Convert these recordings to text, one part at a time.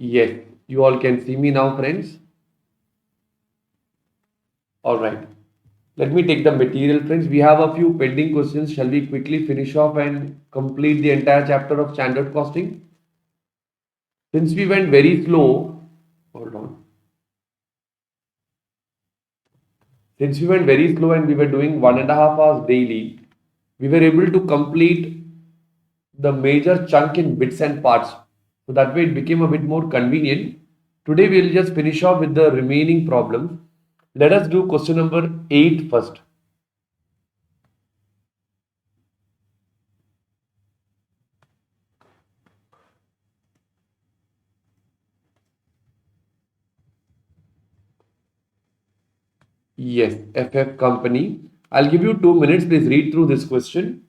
Yes, you all can see me now, friends. All right. Let me take the material, friends. We have a few pending questions. Shall we quickly finish off and complete the entire chapter of standard costing? Since we went very slow, hold on. Since we went very slow and we were doing 1.5 hours daily, we were able to complete the major chunk in bits and parts. So that way it became a bit more convenient. Today we will just finish off with the remaining problems. Let us do question number 8 first. Yes, FF company. I'll give you 2 minutes. Please read through this question.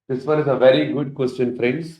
This one is a very good question, friends.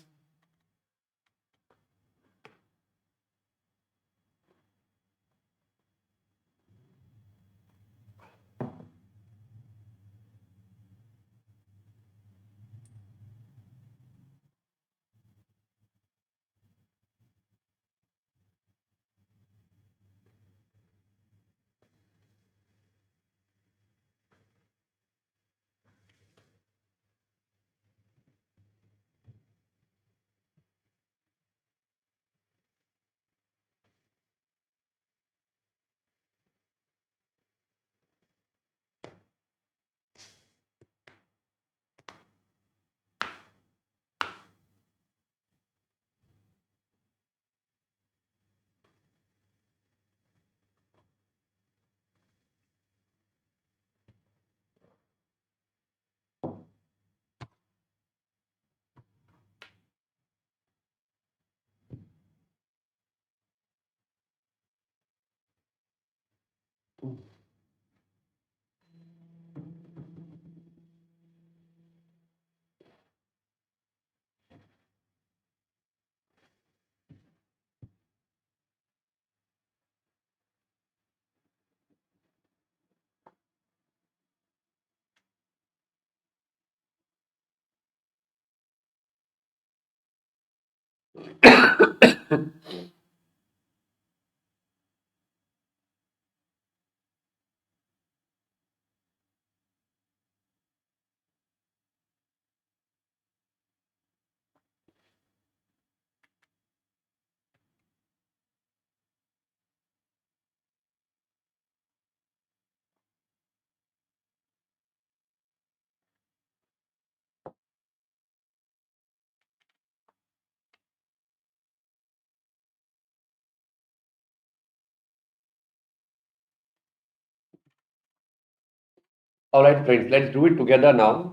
All right, friends, let's do it together now.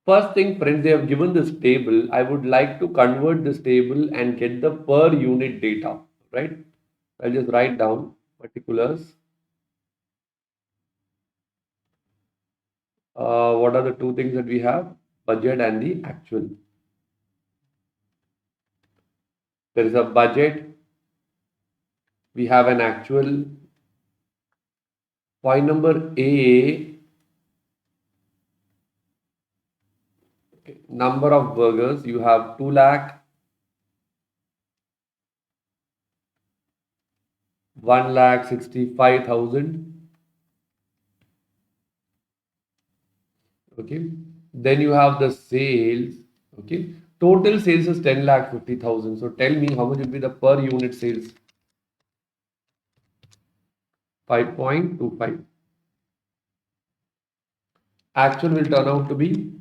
First thing, friends, they have given this table. I would like to convert this table and get the per unit data, right? I'll just write down particulars. What are the two things that we have? Budget and the actual. There is a budget. We have an actual. Point number A, okay, number of burgers. You have 2 lakh. 1,65,000. Okay. Then you have the sales. Okay. Total sales is 10,50,000. So tell me how much will be the per unit sales? 5.25. Actual will turn out to be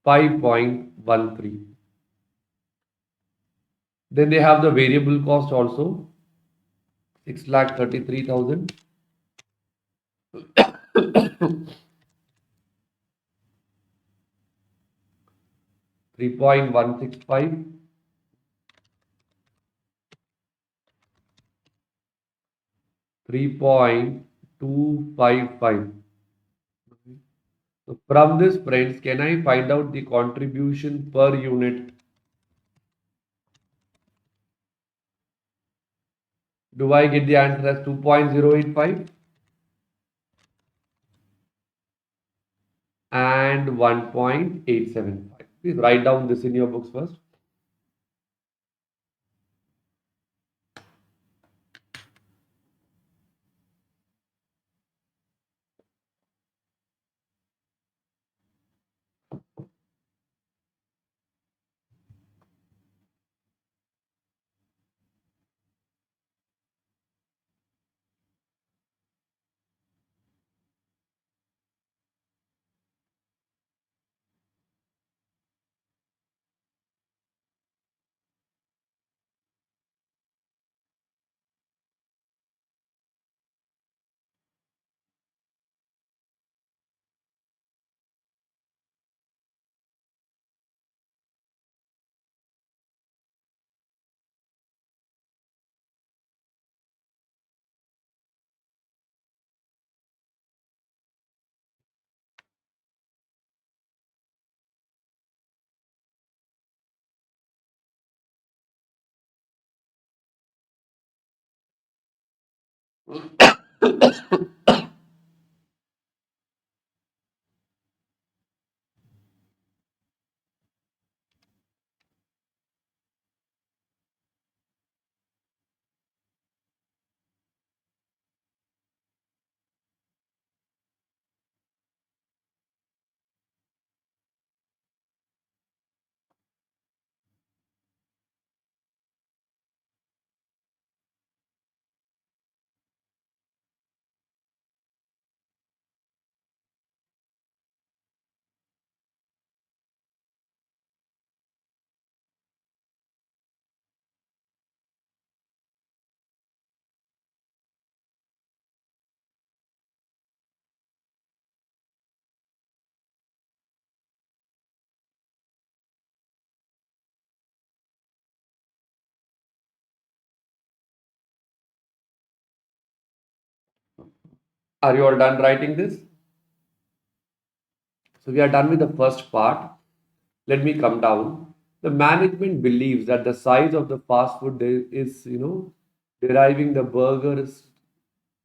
5.13. Then they have the variable cost also, 6,33,000. 3.165, 3.255. So from this, friends, can I find out the contribution per unit? Do I get the answer as 2.085 and 1.875? Please write down this in your books first. Are you all done writing this? So we are done with the first part. Let me come down. The management believes that the size of the fast food is, deriving the burgers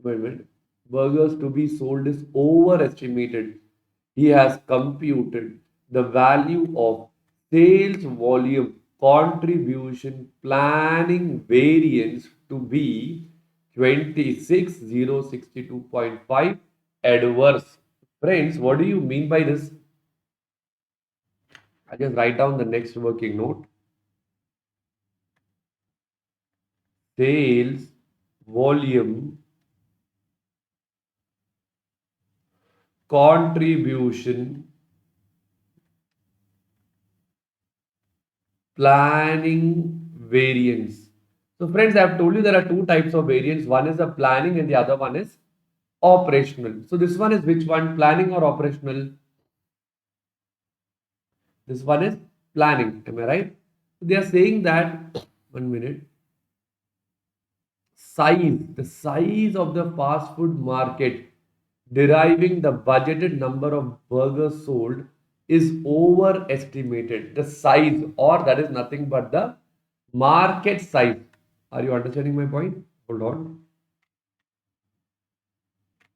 to be sold is overestimated. He has computed the value of sales volume contribution planning variance to be 26,062.5 adverse. Friends, what do you mean by this? I just write down the next working note. Sales volume contribution planning variance. So friends, I have told you there are two types of variance. One is the planning and the other one is operational. So this one is which one? Planning or operational? This one is planning. Am I right? They are saying that, 1 minute, the size of the fast food market deriving the budgeted number of burgers sold is overestimated. The size, or that is nothing but the market size. Are you understanding my point? Hold on.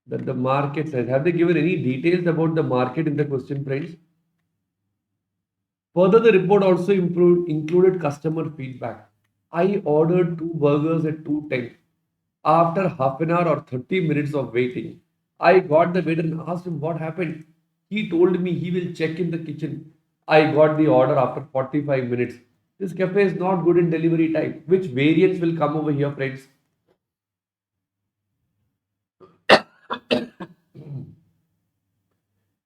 That the market size. Have they given any details about the market in the question, friends? Further, the report also included customer feedback. I ordered two burgers at 2:10. After half an hour or 30 minutes of waiting, I got the waiter and asked him what happened. He told me he will check in the kitchen. I got the order after 45 minutes. This cafe is not good in delivery time. Which variants will come over here, friends?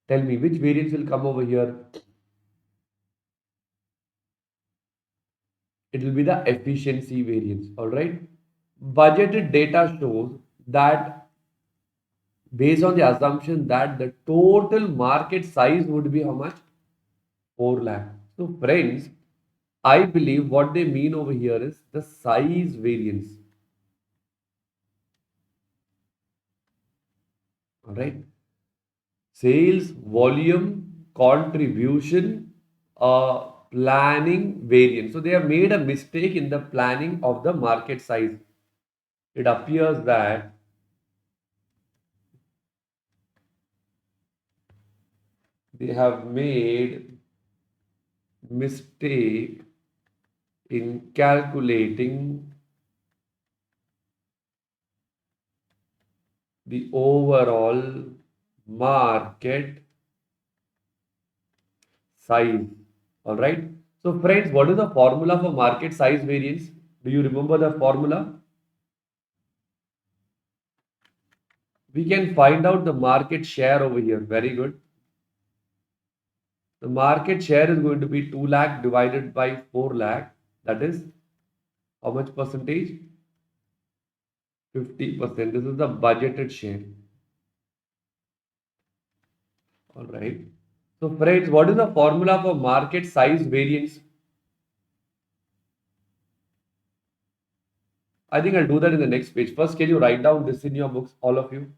Tell me, which variants will come over here? It will be the efficiency variance. All right. Budgeted data shows that based on the assumption that the total market size would be how much? 4 lakh. So, friends, I believe what they mean over here is the size variance. All right. Sales volume contribution planning variance. So, they have made a mistake in the planning of the market size. It appears that they have made mistake in calculating the overall market size. All right. So, friends, what is the formula for market size variance? Do you remember the formula? We can find out the market share over here. Very good. The market share is going to be 2 lakh divided by 4 lakh. That is how much percentage? 50%. This is the budgeted share. All right. So, friends, what is the formula for market size variance? I think I'll do that in the next page. First, can you write down this in your books, all of you?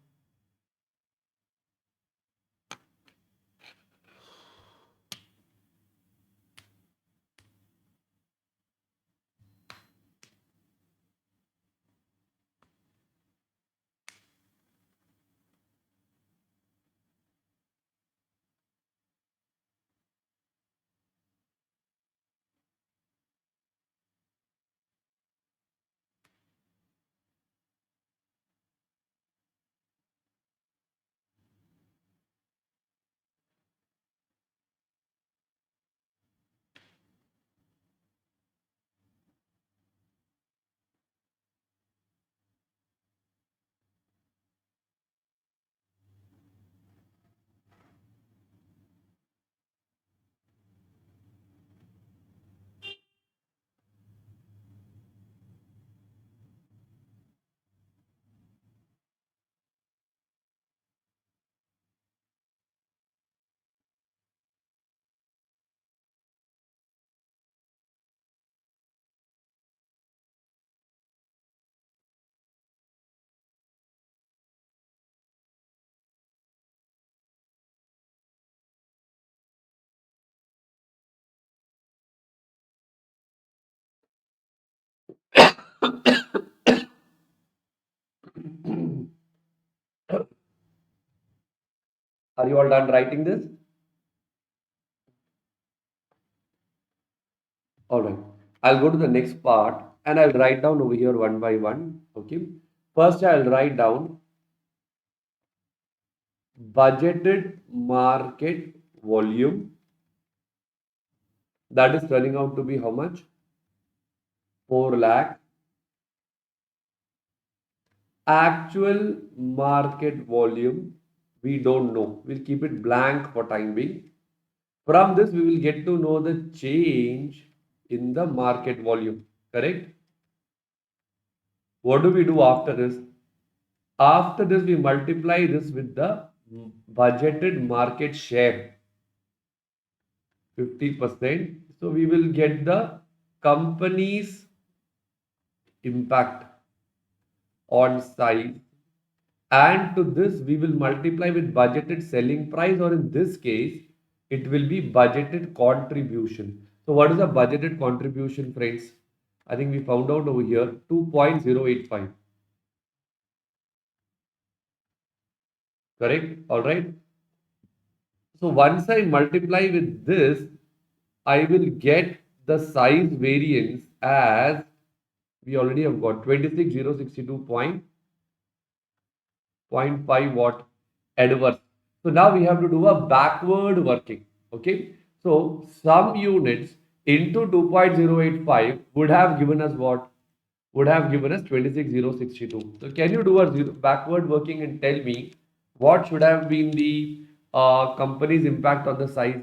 Are you all done writing this? All right. I'll go to the next part and I'll write down over here one by one. Okay. First, I'll write down budgeted market volume. That is turning out to be how much? 4 lakh. Actual market volume, we don't know. We'll keep it blank for time being. From this, we will get to know the change in the market volume. Correct? What do we do after this? After this, we multiply this with the budgeted market share, 50%. So we will get the company's impact on size. And to this, we will multiply with budgeted selling price, or in this case, it will be budgeted contribution. So what is the budgeted contribution, friends? I think we found out over here 2.085. Correct? All right. So once I multiply with this, I will get the size variance as We already have got 26,062.5 watt adverse. So now we have to do a backward working. Okay. So some units into 2.085 would have given us what? Would have given us 26,062. So can you do a backward working and tell me what should have been the company's impact on the size?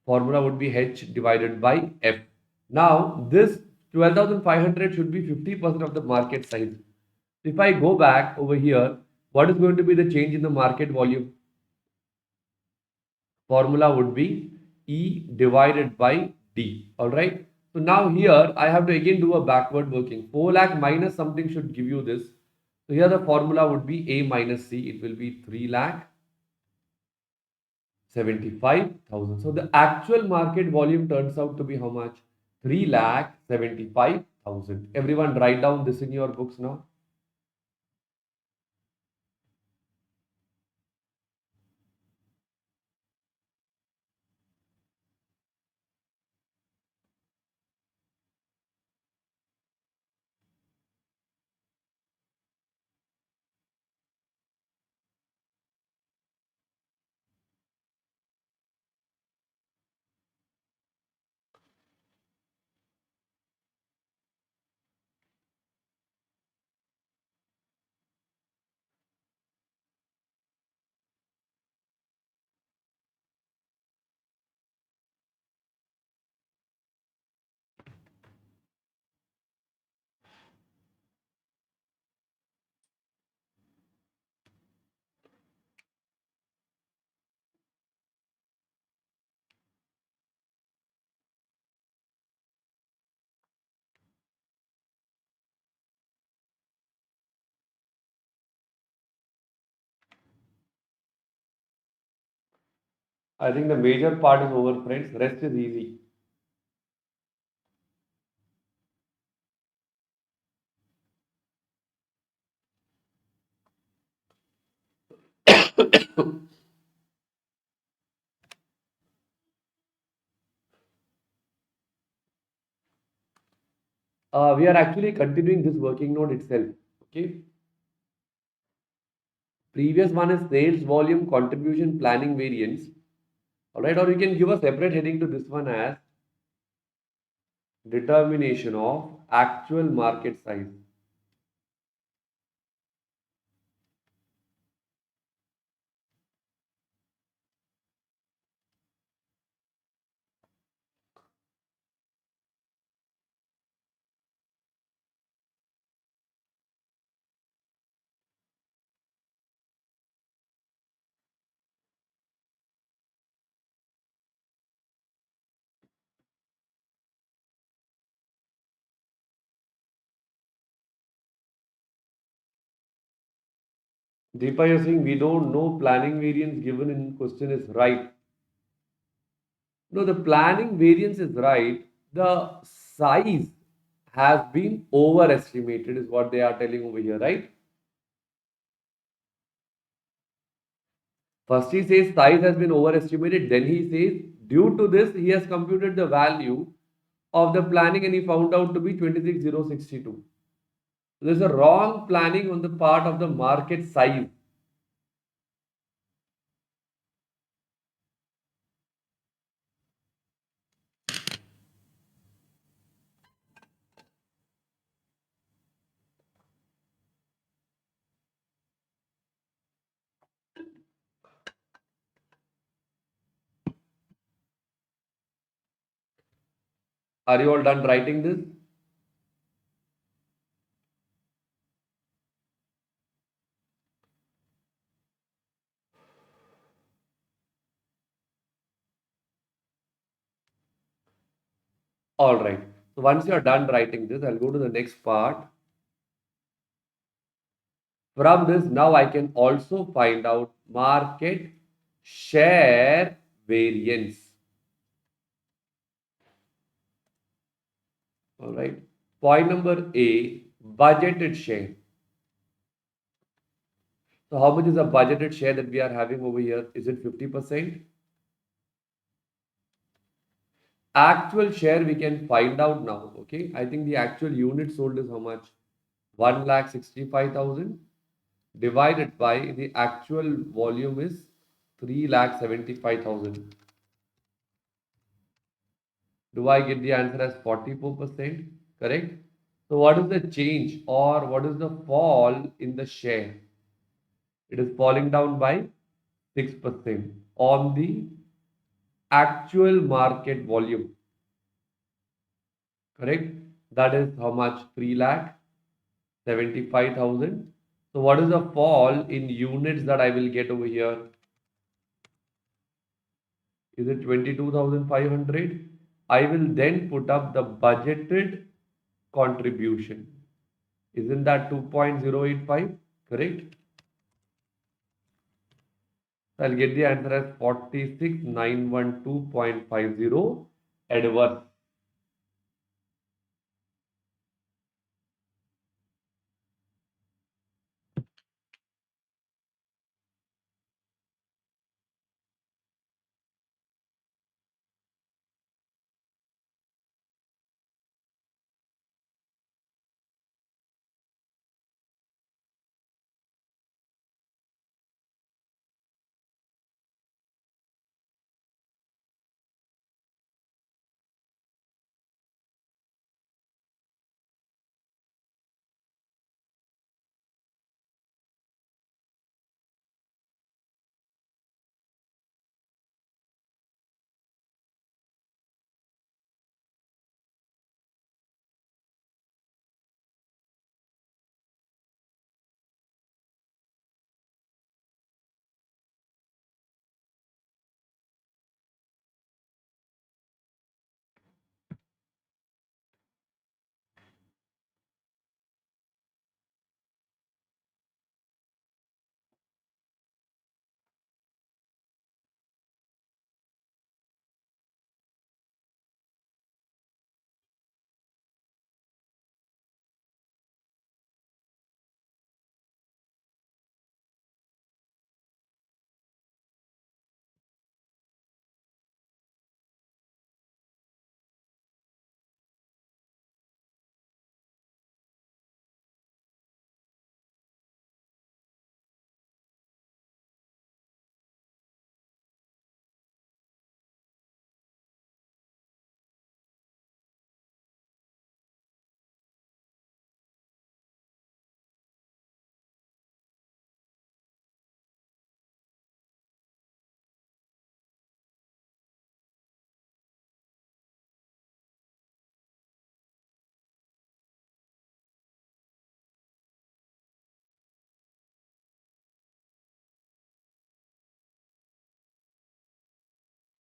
Formula would be H divided by F. Now, this 12,500 should be 50% of the market size. If I go back over here, what is going to be the change in the market volume? Formula would be E divided by D. Alright. So now here I have to again do a backward working. 4 lakh minus something should give you this. So here the formula would be A minus C. It will be 3 lakh 75,000. So the actual market volume turns out to be how much? 3 lakh 75,000. Everyone write down this in your books now. I think the major part is over, friends. Rest is easy. We are actually continuing this working note itself. Okay. Previous one is sales volume contribution planning variance. Alright, or you can give a separate heading to this one as determination of actual market size. Deepa, you're saying we don't know planning variance given in question is right. No, the planning variance is right. The size has been overestimated, is what they are telling over here, right? First he says size has been overestimated, then he says due to this he has computed the value of the planning and he found out to be 26,062. So there's a wrong planning on the part of the market size. Are you all done writing this? All right. So once you are done writing this, I'll go to the next part. From this, now I can also find out market share variance. All right. Point number A, budgeted share. So how much is the budgeted share that we are having over here? Is it 50%? Actual share we can find out now. Okay, I think the actual unit sold is how much? 1,65,000 divided by the actual volume is 3,75,000. Do I get the answer as 44%? Correct. So what is the change or what is the fall in the share? It is falling down by 6% on the actual market volume. Correct. That is how much? 3,75,000. So what is the fall in units that I will get over here? Is it 22,500? I will then put up the budgeted contribution. Isn't that 2.085? Correct? So I'll get the answer as 46,912.50 adverse.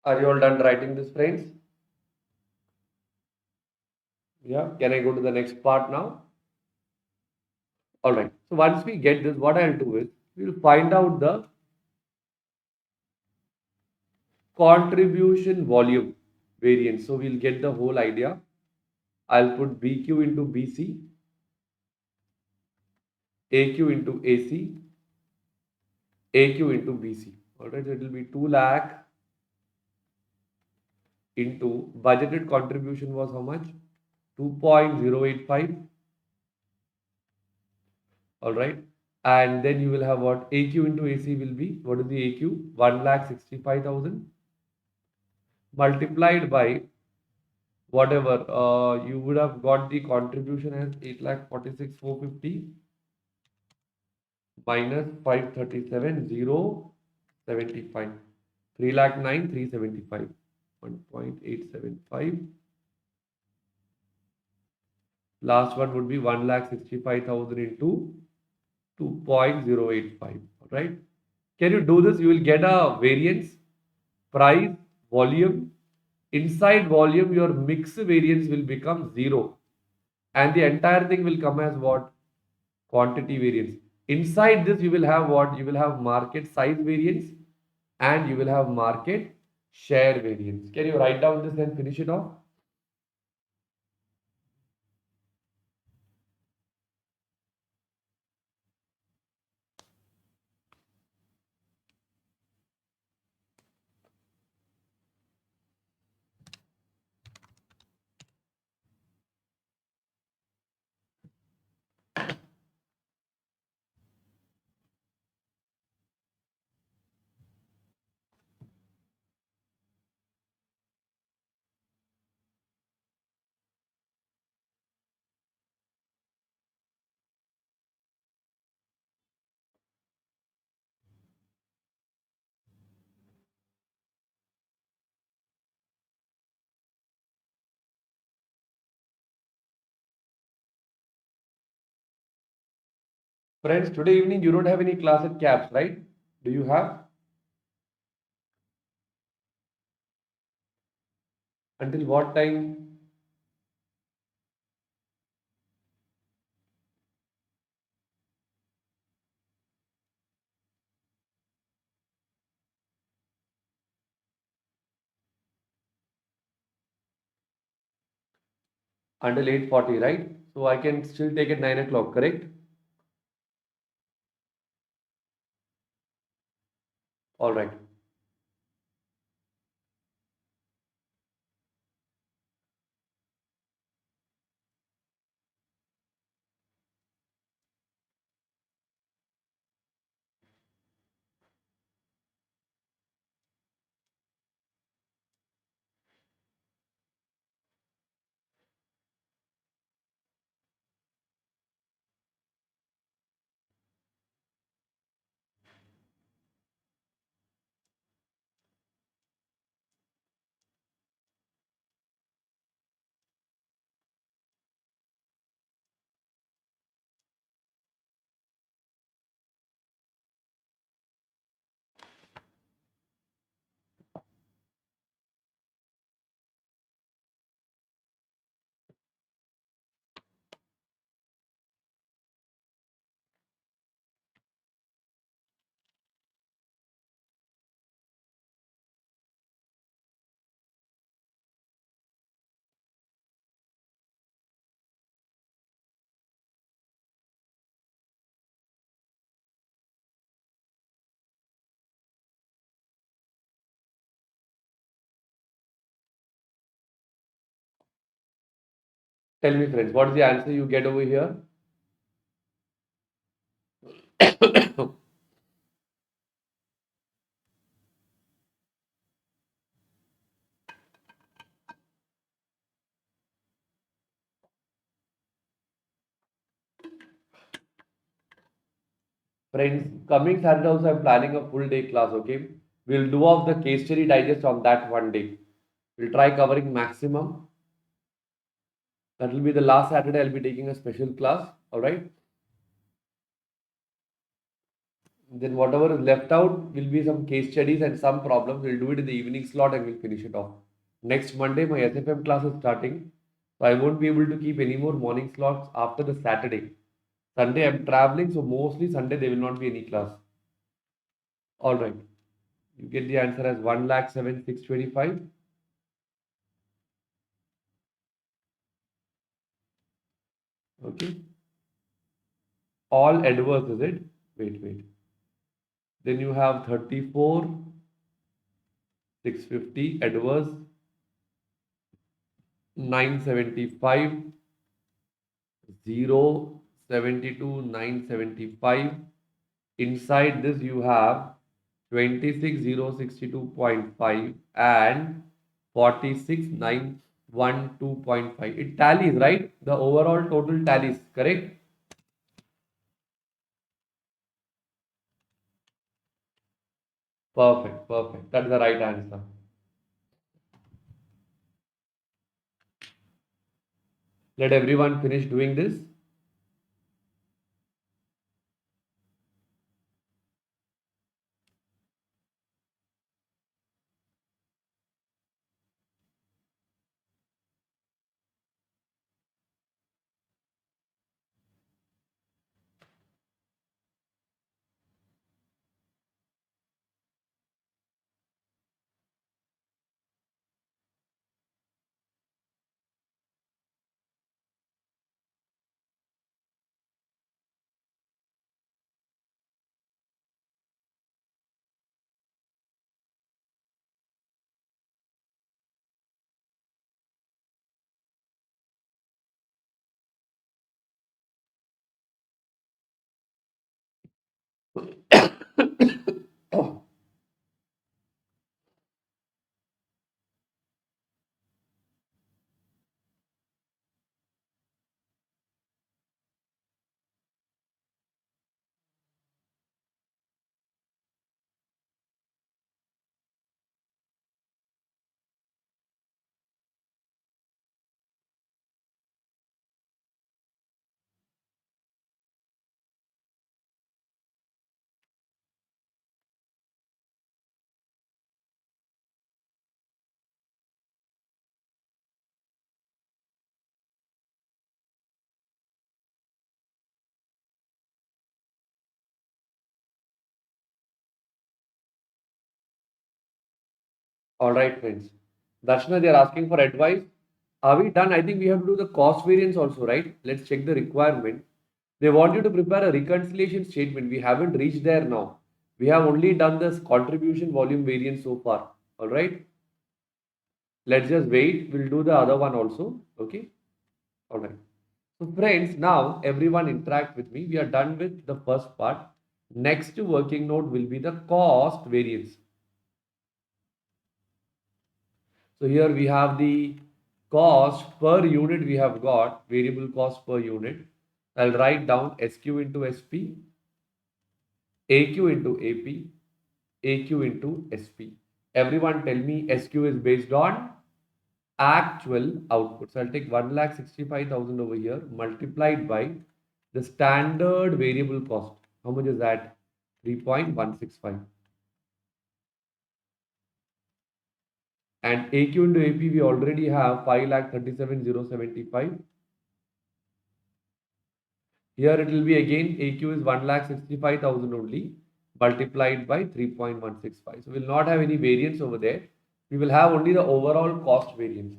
Are you all done writing this, friends? Yeah. Can I go to the next part now? All right. So once we get this, what I'll do is we'll find out the contribution volume variance. So we'll get the whole idea. I'll put BQ into BC, AQ into AC, AQ into BC. All right. So it will be 2 lakh into budgeted contribution was how much? 2.085. All right. And then you will have what? AQ into AC will be, what is the AQ? 1,65,000 multiplied by whatever you would have got the contribution as 8,46,450 minus 537,075. 3,09,375. 1.875. Last one would be 1,65,000 into 2.085. Right? Can you do this? You will get a variance, price, volume. Inside volume, your mix variance will become 0. And the entire thing will come as what? Quantity variance. Inside this, you will have what? You will have market size variance and you will have market share variance. Can you write down this and finish it off? Friends, today evening you don't have any class at CAPS, right? Do you have? Until what time? Until 8:40, right? So I can still take it 9 o'clock, correct? All right. Tell me, friends, what is the answer you get over here? Friends, coming Saturday also I'm planning a full day class, okay? We'll do off the case study digest on that one day. We'll try covering maximum. That will be the last Saturday I'll be taking a special class, alright? Then whatever is left out will be some case studies and some problems. We'll do it in the evening slot and we'll finish it off. Next Monday, my SFM class is starting. So I won't be able to keep any more morning slots after the Saturday. Sunday I'm traveling, so mostly Sunday there will not be any class. Alright. You get the answer as 1,07,625. Okay. All adverse, is it? Wait. Then you have 34, 650 adverse, 975, 0, 72, 975. Inside this you have 26,062.5 and 46,912.5. It tallies, right? The overall total tallies, correct? Perfect. That's the right answer. Let everyone finish doing this. All right, friends. Darshana, they are asking for advice. Are we done? I think we have to do the cost variance also, right? Let's check the requirement. They want you to prepare a reconciliation statement. We haven't reached there now. We have only done this contribution volume variance so far. All right. Let's just wait. We'll do the other one also. Okay. All right. So, friends, now everyone interact with me. We are done with the first part. Next working note will be the cost variance. So here we have the cost per unit we have got, variable cost per unit. I'll write down SQ into SP, AQ into AP, AQ into SP. Everyone tell me SQ is based on actual output. So I'll take 1,65,000 over here multiplied by the standard variable cost. How much is that? 3.165. And AQ into AP we already have 5,37,075. Here it will be again AQ is 1,65,000 only multiplied by 3.165. So we will not have any variance over there. We will have only the overall cost variance.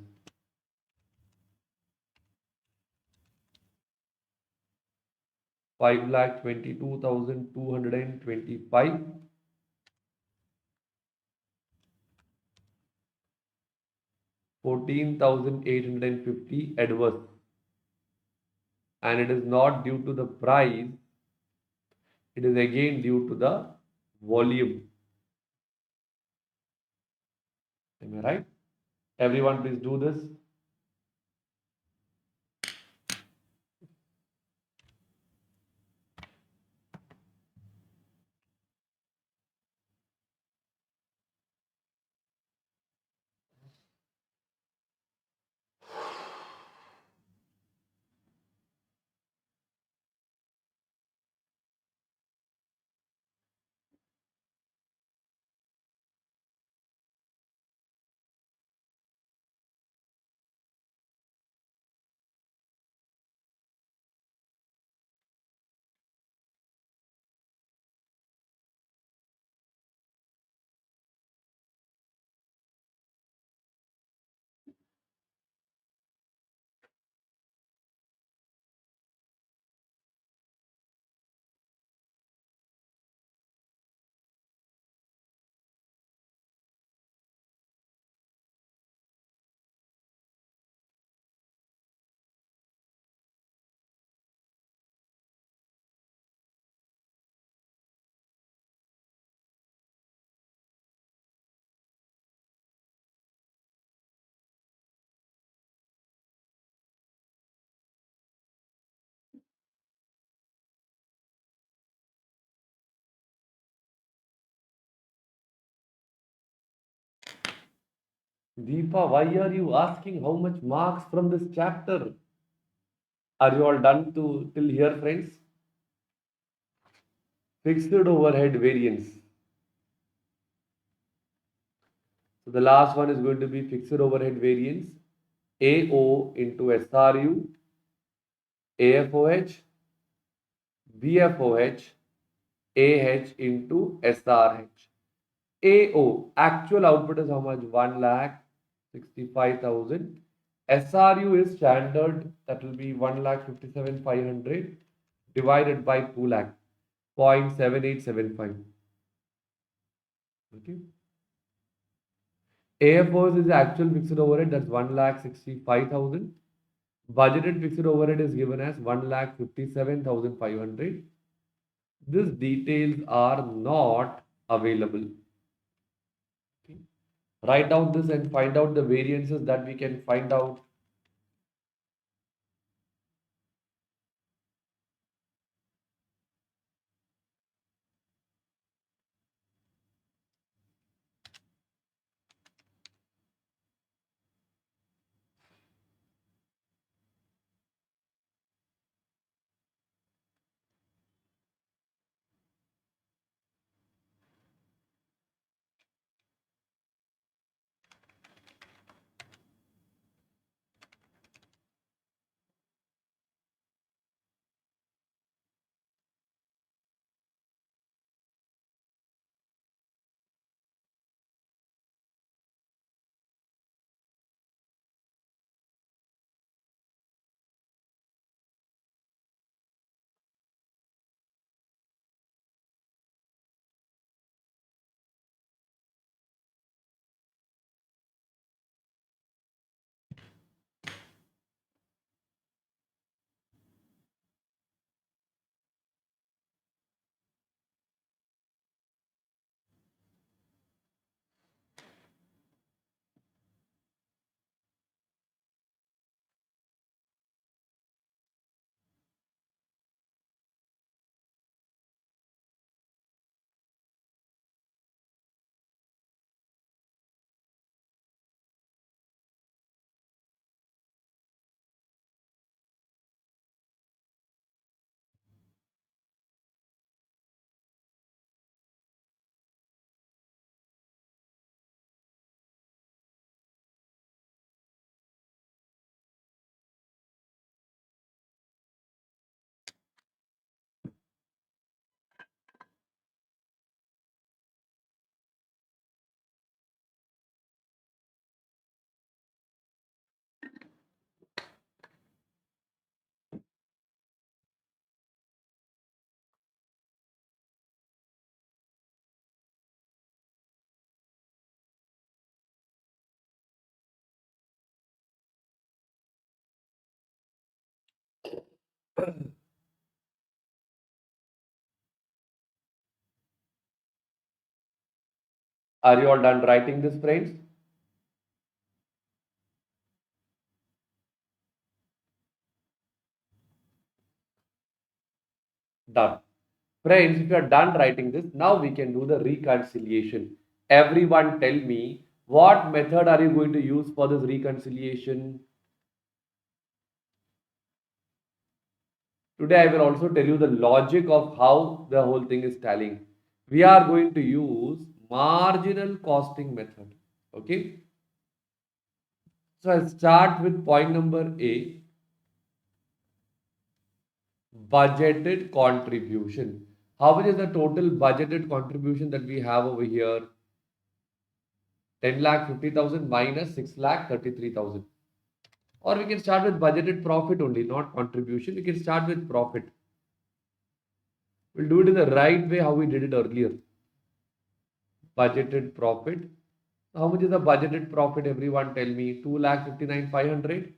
Five lakh 22,225, 14,850 adverse, and it is not due to the price, it is again due to the volume. Am I right? Everyone please do this. Deepa, why are you asking how much marks from this chapter? Are you all done to till here, friends? Fixed overhead variance. So the last one is going to be fixed overhead variance. AO into SRU, AFOH, BFOH, AH into SRH. AO, actual output is how much? 1,65,000. SRU is standard, that will be 1,57,500 divided by 2 lakh, 0.7875. Okay. AFOs is the actual fixed overhead, that's 1,65,000. Budgeted fixed overhead is given as 1,57,500. These details are not available. Okay. Write down this and find out the variances that we can find out. Are you all done writing this, friends? Done. Friends, if you are done writing this, now we can do the reconciliation. Everyone tell me, what method are you going to use for this reconciliation? Today I will also tell you the logic of how the whole thing is tallying. We are going to use marginal costing method. Okay. So I'll start with point number A, budgeted contribution. How much is the total budgeted contribution that we have over here? 10 lakh 50,000 minus 6 lakh 33,000. Or we can start with budgeted profit only, not contribution. We can start with profit. We'll do it in the right way how we did it earlier. Budgeted profit. How much is the budgeted profit? Everyone tell me. 2,59,500.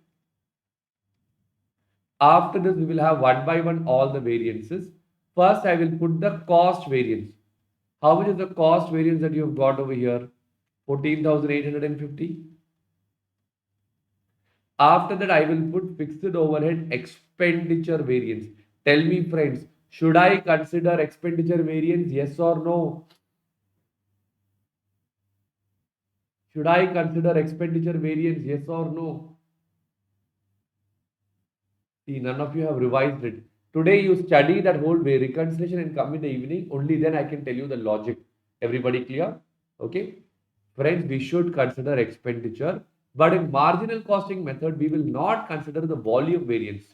After this, we will have one by one all the variances. First, I will put the cost variance. How much is the cost variance that you have got over here? 14,850. After that, I will put fixed overhead expenditure variance. Tell me, friends, should I consider expenditure variance? Yes or no? Should I consider expenditure variance? Yes or no? See, none of you have revised it. Today, you study that whole way, reconciliation, and come in the evening. Only then I can tell you the logic. Everybody clear? Okay. Friends, we should consider expenditure, but in marginal costing method, we will not consider the volume variance.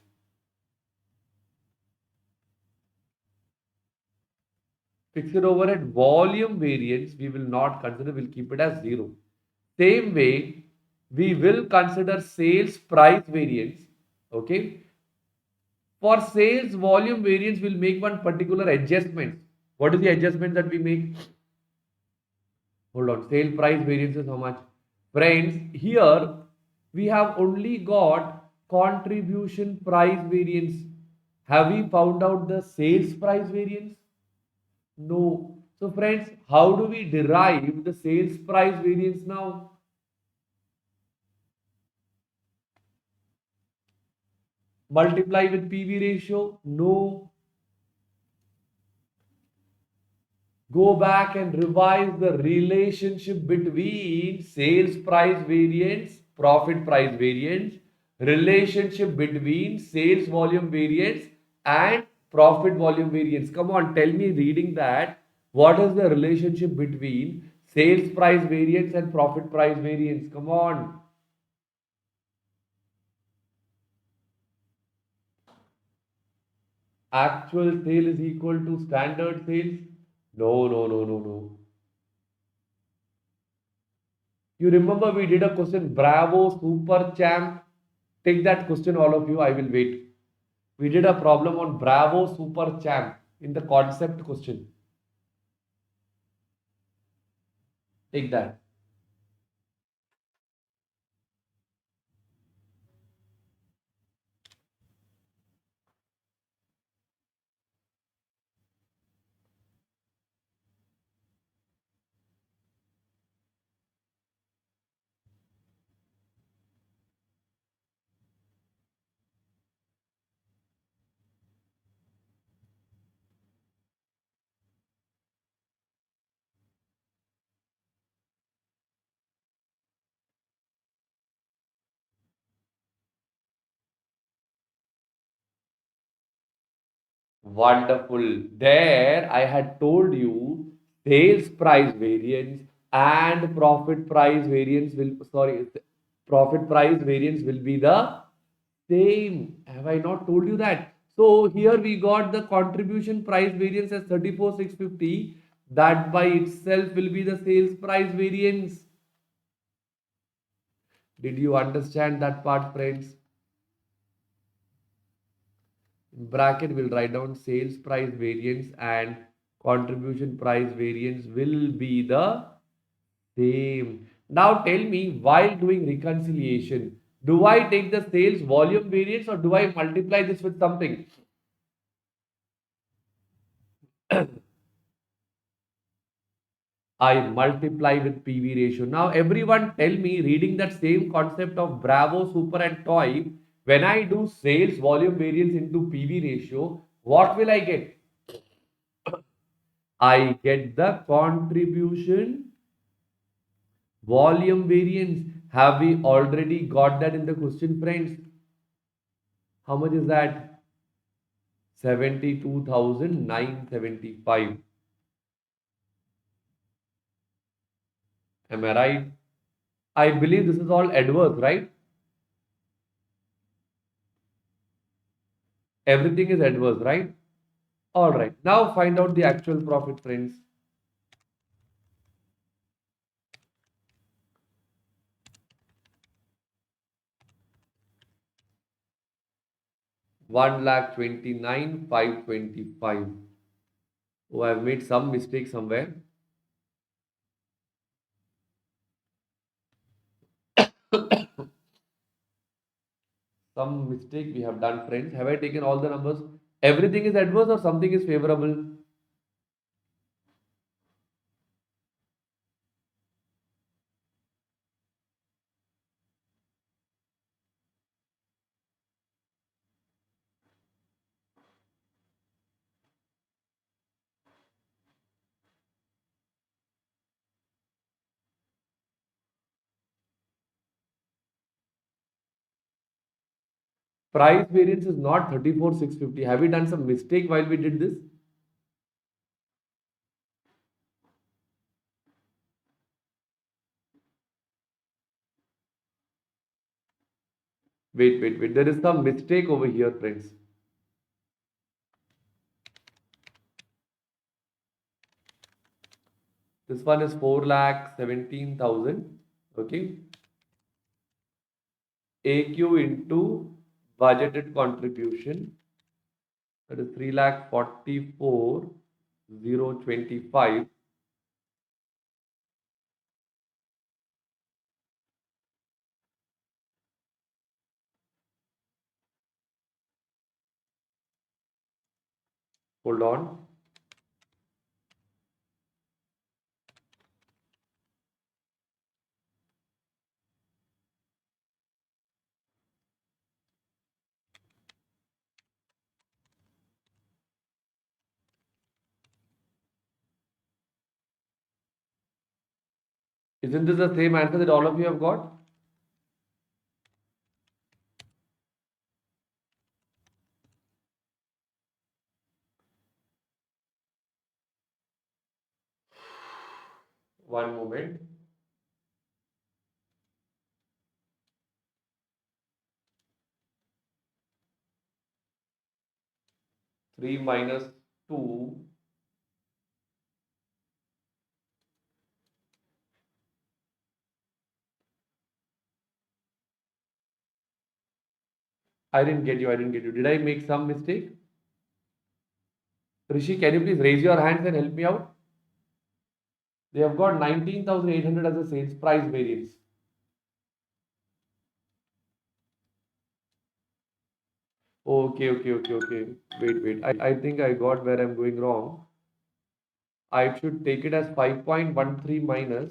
Fixed overhead volume variance, we will not consider, we'll keep it as 0. Same way, we will consider sales price variance. Okay. For sales volume variance, we'll make one particular adjustment. What is the adjustment that we make? Hold on. Sale price variance is how much? Friends, here we have only got contribution price variance. Have we found out the sales price variance? No. So friends, how do we derive the sales price variance now? Multiply with PV ratio? No. Go back and revise the relationship between sales price variance, profit price variance, relationship between sales volume variance and profit volume variance. Come on, tell me reading that. What is the relationship between sales price variance and profit price variance? Come on. Actual sale is equal to standard sales? No, no, no, no, no. You remember we did a question, Bravo Super Champ. Take that question, all of you. I will wait. We did a problem on Bravo Super Champ in the concept question. Take that. Wonderful. There I had told you sales price variance and profit price variance will, sorry, profit price variance will be the same. Have I not told you that? So here we got the contribution price variance as 34,650. That by itself will be the sales price variance. Did you understand that part, friends? In bracket, we'll write down sales price variance and contribution price variance will be the same. Now tell me, while doing reconciliation, do I take the sales volume variance or do I multiply this with something? I multiply with PV ratio. Now, everyone tell me, reading that same concept of Bravo, Super, and Toy, when I do sales volume variance into PV ratio, what will I get? I get the contribution volume variance. Have we already got that in the question, friends? How much is that? 72,975. Am I right? I believe this is all adverse, right? Everything is adverse, right? All right. Now find out the actual profit, friends. 1,29,525. Oh, I've made some mistake somewhere. Some mistake we have done, friends. Have I taken all the numbers? Everything is adverse or something is favorable? Price variance is not 34,650. Have we done some mistake while we did this? Wait. There is some mistake over here, friends. This one is 4,17,000. Okay. AQ into budgeted contribution. That is 3,44,025. Hold on. Isn't this the same answer that all of you have got? One moment. 3 minus 2. I didn't get you. Did I make some mistake? Rishi, can you please raise your hands and help me out? They have got 19,800 as a sales price variance. Okay. Wait. I think I got where I'm going wrong. I should take it as 5.13 minus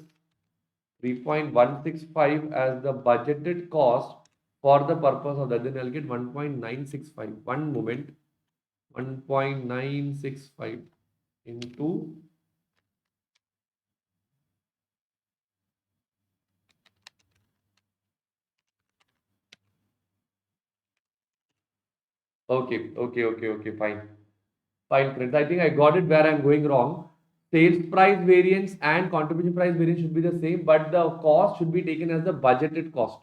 3.165 as the budgeted cost for the purpose of that. Then I'll get 1.965. One moment. 1.965 into. Okay. Fine, friends. I think I got it where I'm going wrong. Sales price variance and contribution price variance should be the same, but the cost should be taken as the budgeted cost.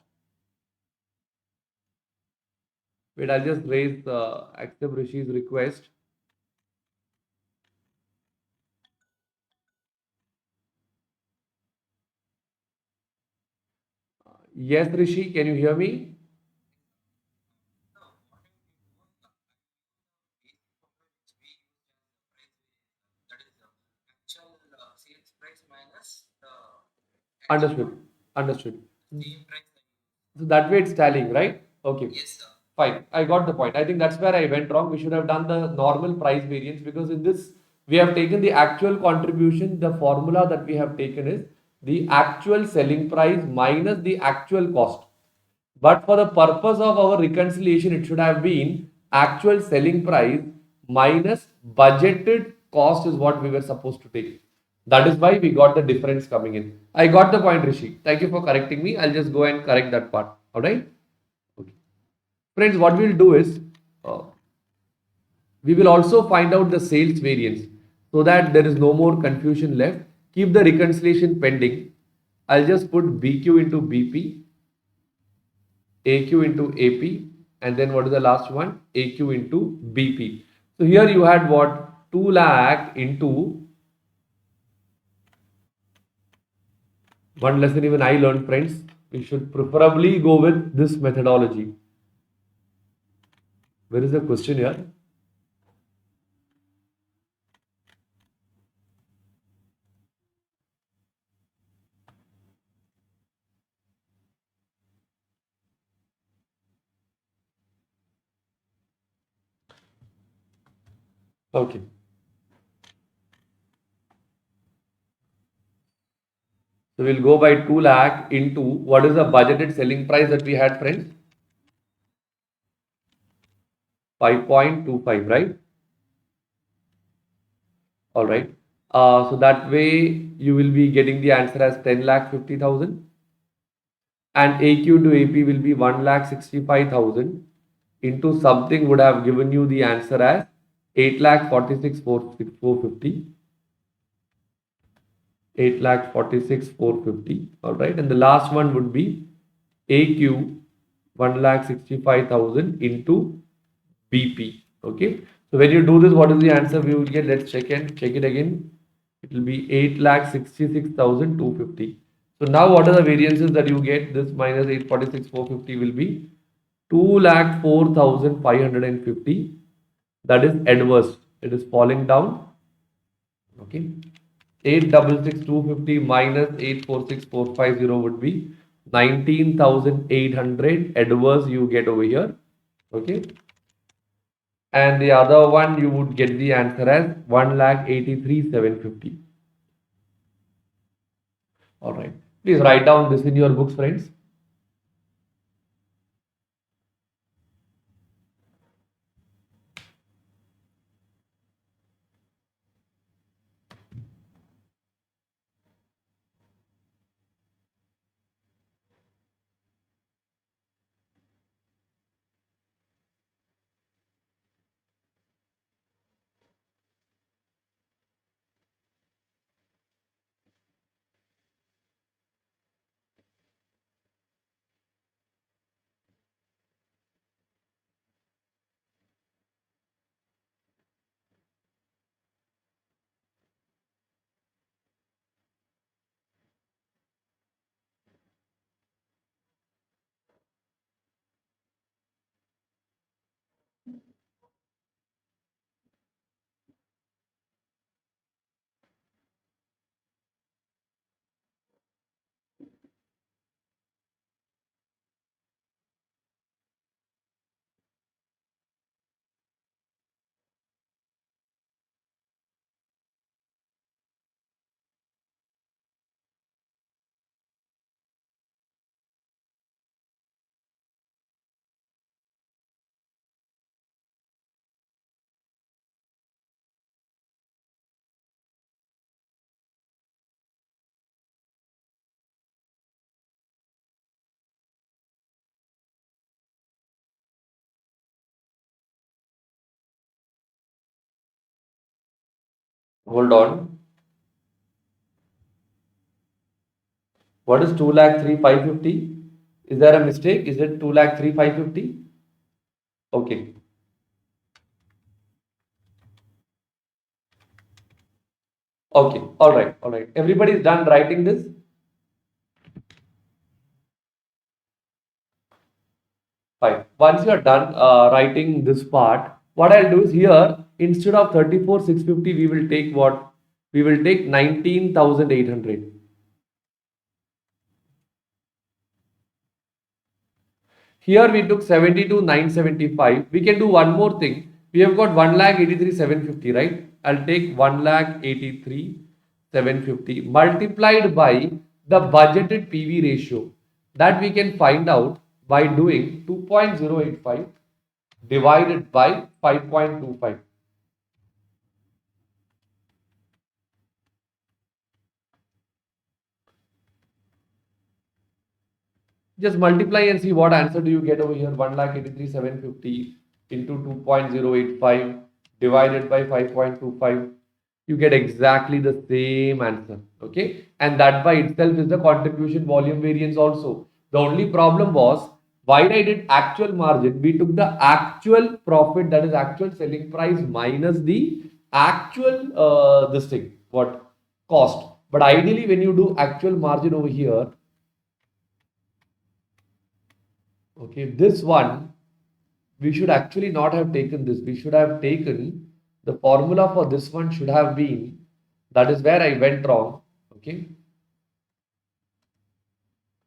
Wait, I'll just raise accept Rishi's request. Yes, Rishi, can you hear me? Understood. Understood. So that way it's tallying, right? Okay. Fine. I got the point. I think that's where I went wrong. We should have done the normal price variance because in this We have taken the actual contribution. The formula that we have taken is the actual selling price minus the actual cost. But for the purpose of our reconciliation, it should have been actual selling price minus budgeted cost is what we were supposed to take. That is why we got the difference coming in. I got the point, Rishi. Thank you for correcting me. I'll just go and correct that part. All right. Okay. Friends, what we'll do is uh, we will also find out the sales variance so that there is no more confusion left. Keep the reconciliation pending. I'll just put BQ into BP, AQ into AP, and then what is the last one? AQ into BP. So here you had what? 2 lakh into one lesson even I learned, friends. We should preferably go with this methodology. Where is the question here? Okay. So we'll go by 2 lakh into what is the budgeted selling price that we had, friends? 5.25, right? All right. So that way you will be getting the answer as 10 lakh 50,000 and AQ to AP will be 1 lakh 65,000 into something would have given you the answer as 8 lakh 46,450. 8 lakh 46,450. All right. And the last one would be AQ 1 lakh 65,000 into BP. Okay. So when you do this, what is the answer we will get? Let's check it again. It will be 8 lakh 66,250. So now what are the variances that you get? This minus 846,450 will be 2 lakh 4,550. That is adverse. It is falling down. Okay. 866,250 minus 846,450 would be 19,800 adverse you get over here. Okay. And the other one you would get the answer as 1,83,750. All right. Please write down this in your books, friends. Hold on. What is 2,03,550? Is there a mistake? Is it 2,03,550? Okay. Okay. All right. All right. Everybody is done writing this? Fine. Once you are done writing this part, what I'll do is here, instead of 34,650, we will take what? We will take 19,800. Here we took 72,975. We can do one more thing. We have got 1,83,750, right? I'll take 1,83,750 multiplied by the budgeted PV ratio that we can find out by doing 2.085 divided by 5.25. Just multiply and see what answer do you get over here. 1,83,750 into 2.085 divided by 5.25. You get exactly the same answer. Okay. And that by itself is the contribution volume variance also. The only problem was while I did actual margin, we took the actual profit, that is actual selling price minus the actual this thing, what cost. But ideally, when you do actual margin over here, okay, this one, we should actually not have taken this. We should have taken the formula for this one should have been, that is where I went wrong. Okay,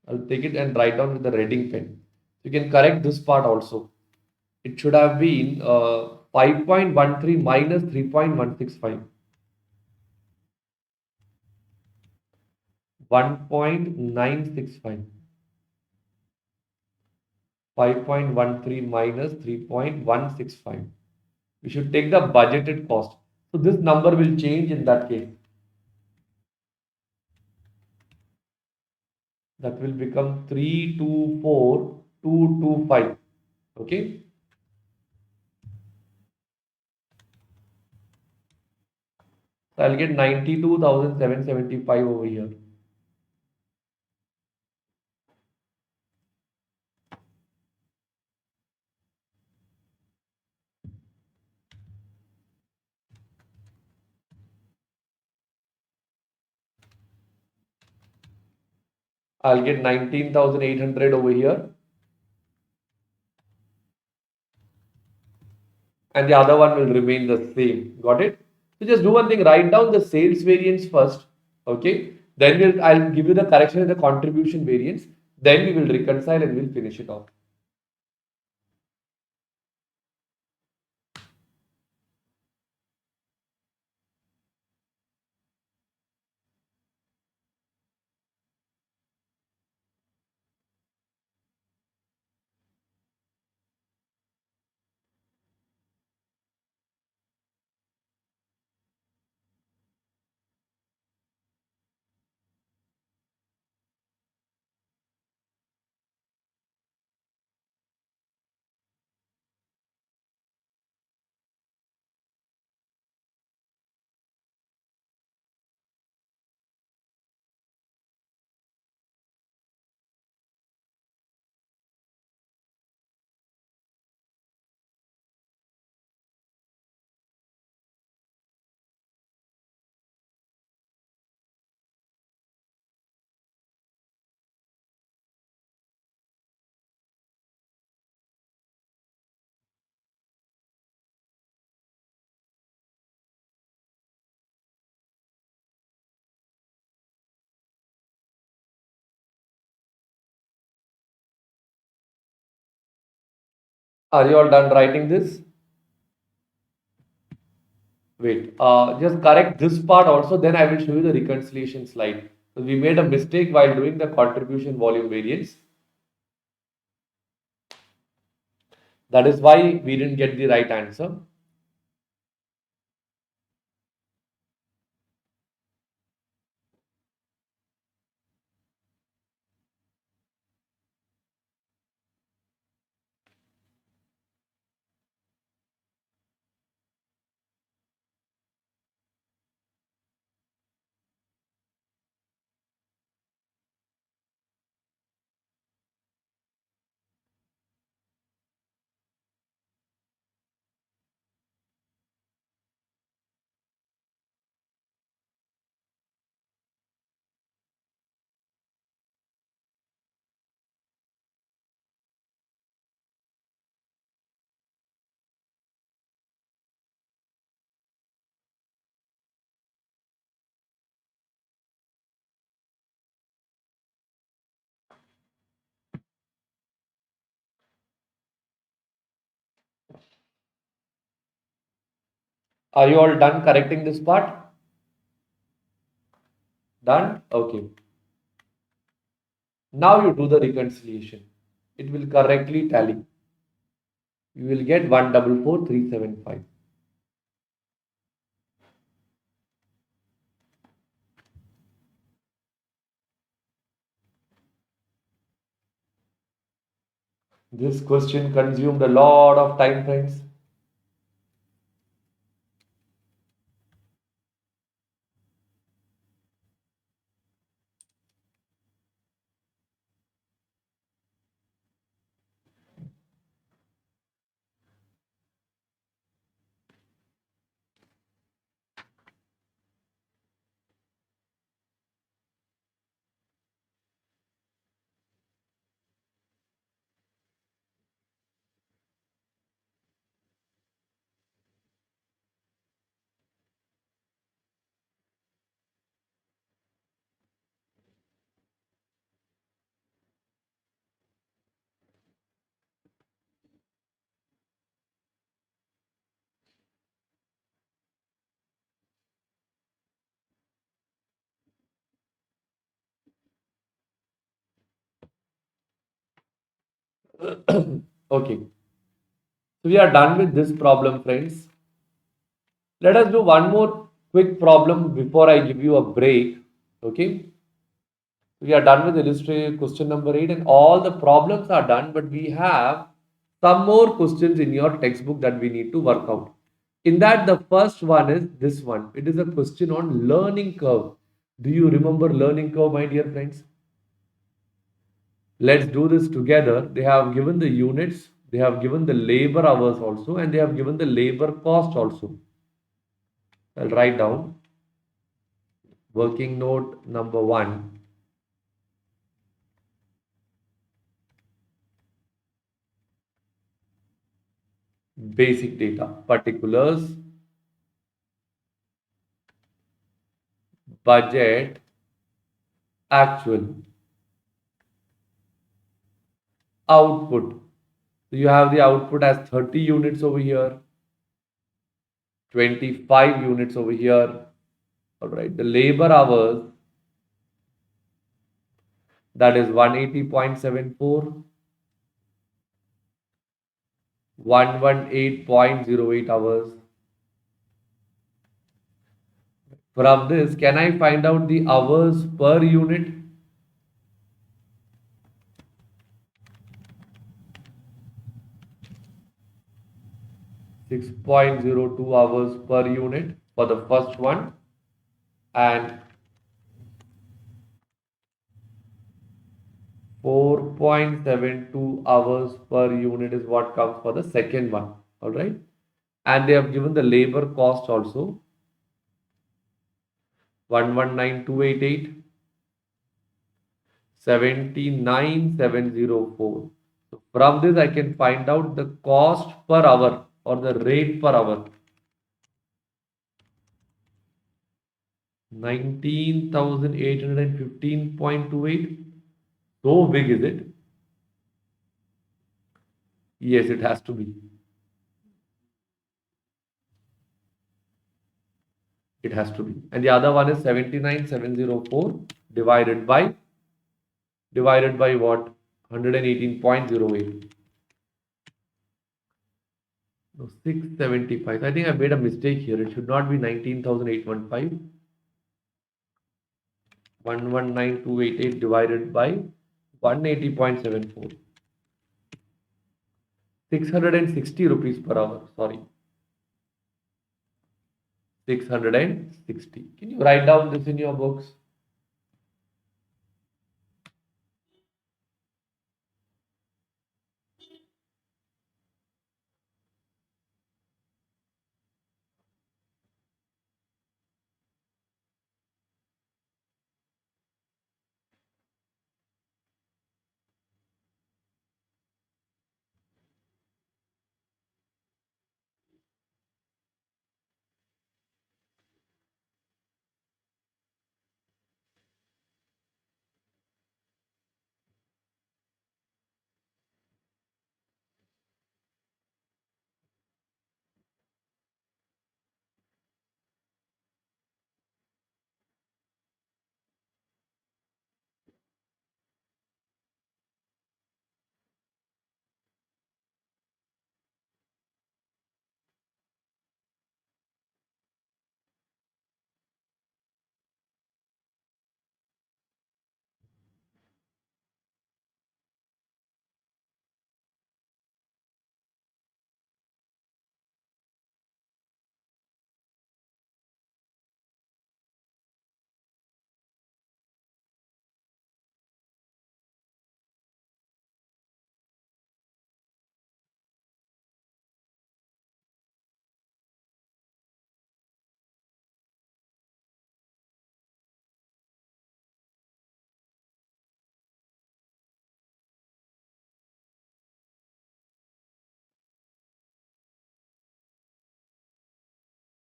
I'll take it and write down with the reading pen. You can correct this part also. It should have been 5.13 minus 3.165. 1.965. 5.13 minus 3.165. We should take the budgeted cost. So this number will change in that case. That will become 324,225. Okay. So I'll get 92,775 over here. I'll get 19,800 over here. And the other one will remain the same. Got it? So just do one thing, write down the sales variance first. Okay. Then I'll give you the correction in the contribution variance. Then we will reconcile and we'll finish it off. Are you all done writing this? Wait, just correct this part also, then I will show you the reconciliation slide. So we made a mistake while doing the contribution volume variance. That is why we didn't get the right answer. Are you all done correcting this part? Done? Okay. Now you do the reconciliation. It will correctly tally. You will get 144,375. This question consumed a lot of time, friends. Okay. So we are done with this problem, friends. Let us do one more quick problem before I give you a break. Okay. We are done with illustrative question number 8 and all the problems are done, but we have some more questions in your textbook that we need to work out. In that, the first one is this one. It is a question on learning curve. Do you remember learning curve, my dear friends? Let's do this together. They have given the units, they have given the labor hours also, and they have given the labor cost also. I'll write down working note number 1. Basic data, particulars, budget, actual, output. So you have the output as 30 units over here, 25 units over here. All right, the labor hours, that is 180.74, 118.08 hours. From this, can I find out the hours per unit? 6.02 hours per unit for the first one, and 4.72 hours per unit is what comes for the second one. All right. And they have given the labor cost also, 119,288, 79,704. So from this I can find out the cost per hour or the rate per hour. 19,815.28. So big is it? Yes, it has to be. It has to be. And the other one is 79,704 divided by what? 118.08. No, 675. I think I made a mistake here. It should not be 19,815. 119,288 divided by 180.74. 660 rupees per hour. Sorry. 660. Can you write down this in your books?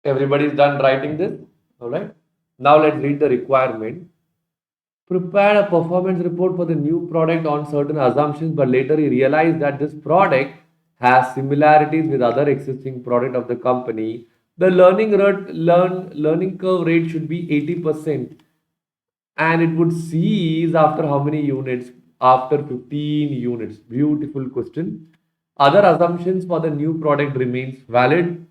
Everybody's done writing this. All right. Now let's read the requirement. Prepared a performance report for the new product on certain assumptions, but later he realized that this product has similarities with other existing product of the company. The learning curve rate should be 80%, and it would cease after how many units? After 15 units. Beautiful question. Other assumptions for the new product remains valid.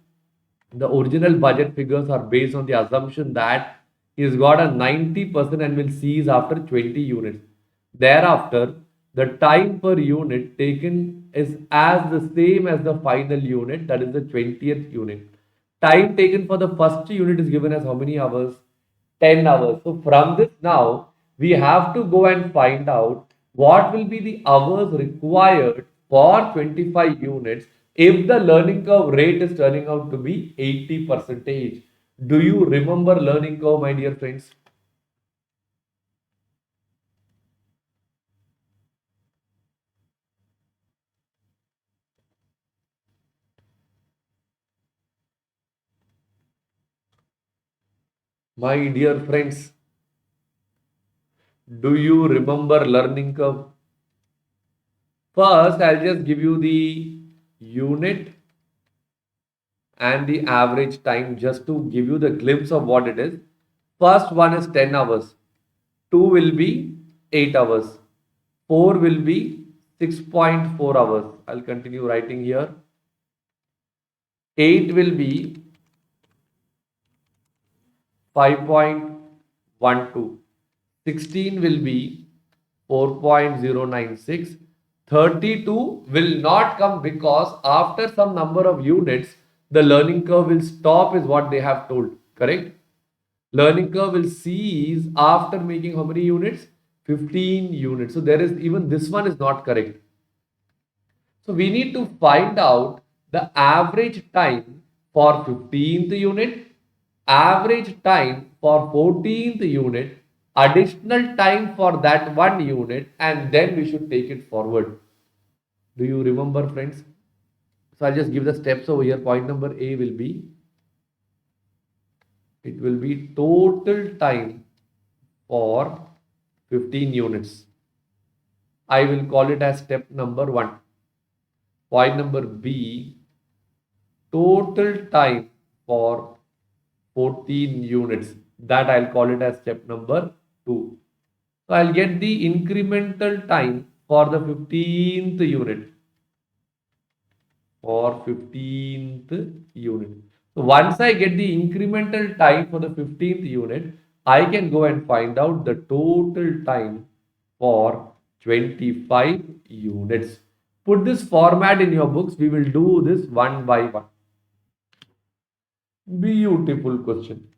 The original budget figures are based on the assumption that he's got a 90% and will cease after 20 units. Thereafter, the time per unit taken is as the same as the final unit, that is the 20th unit. Time taken for the first unit is given as how many hours? 10 hours. So from this now, we have to go and find out what will be the hours required for 25 units if the learning curve rate is turning out to be 80 percentage. Do you remember learning curve, my dear friends? My dear friends, do you remember learning curve? First, I'll just give you the unit and the average time just to give you the glimpse of what it is. First one is 10 hours, 2 will be 8 hours, 4 will be 6.4 hours. I'll continue writing here. 8 will be 5.12, 16 will be 4.096, 32 will not come because after some number of units, the learning curve will stop is what they have told, correct? Learning curve will cease after making how many units? 15 units. So there is even this one is not correct. So we need to find out the average time for 15th unit, average time for 14th unit, additional time for that one unit, and then we should take it forward. Do you remember, friends? So I'll just give the steps over here. Point number A will be, it will be total time for 15 units. I will call it as step number 1. Point number B, total time for 14 units. That I'll call it as step number 2. So I'll get the incremental time for the 15th unit. For 15th unit. So once I get the incremental time for the 15th unit, I can go and find out the total time for 25 units. Put this format in your books. We will do this one by one. Beautiful question.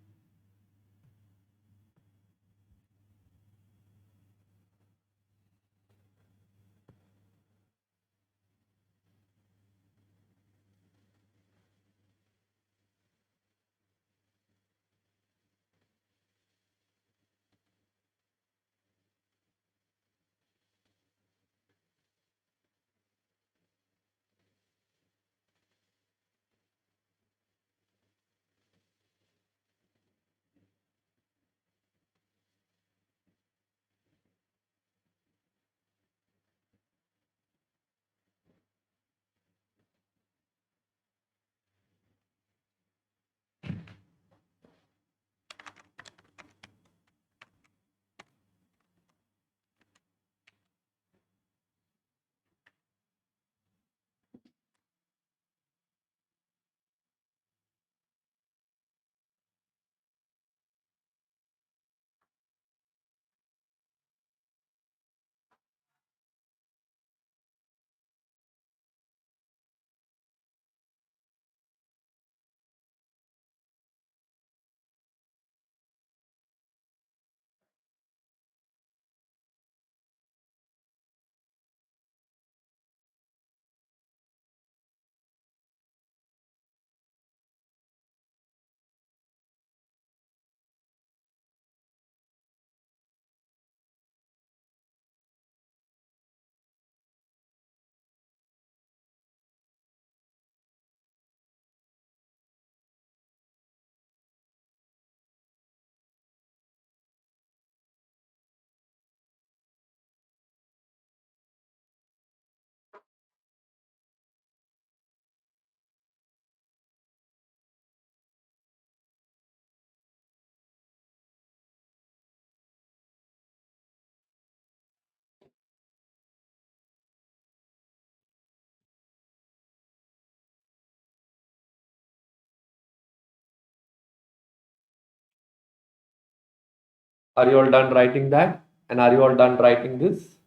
Are you all done writing that? And are you all done writing this?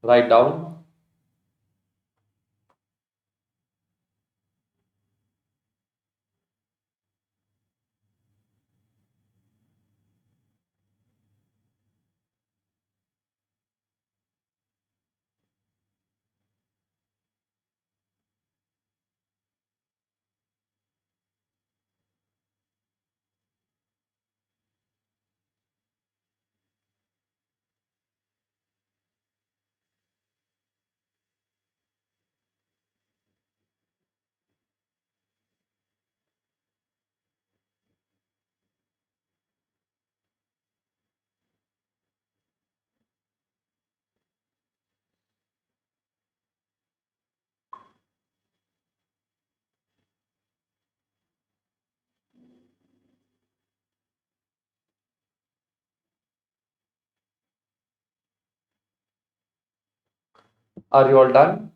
Write down. Are you all done?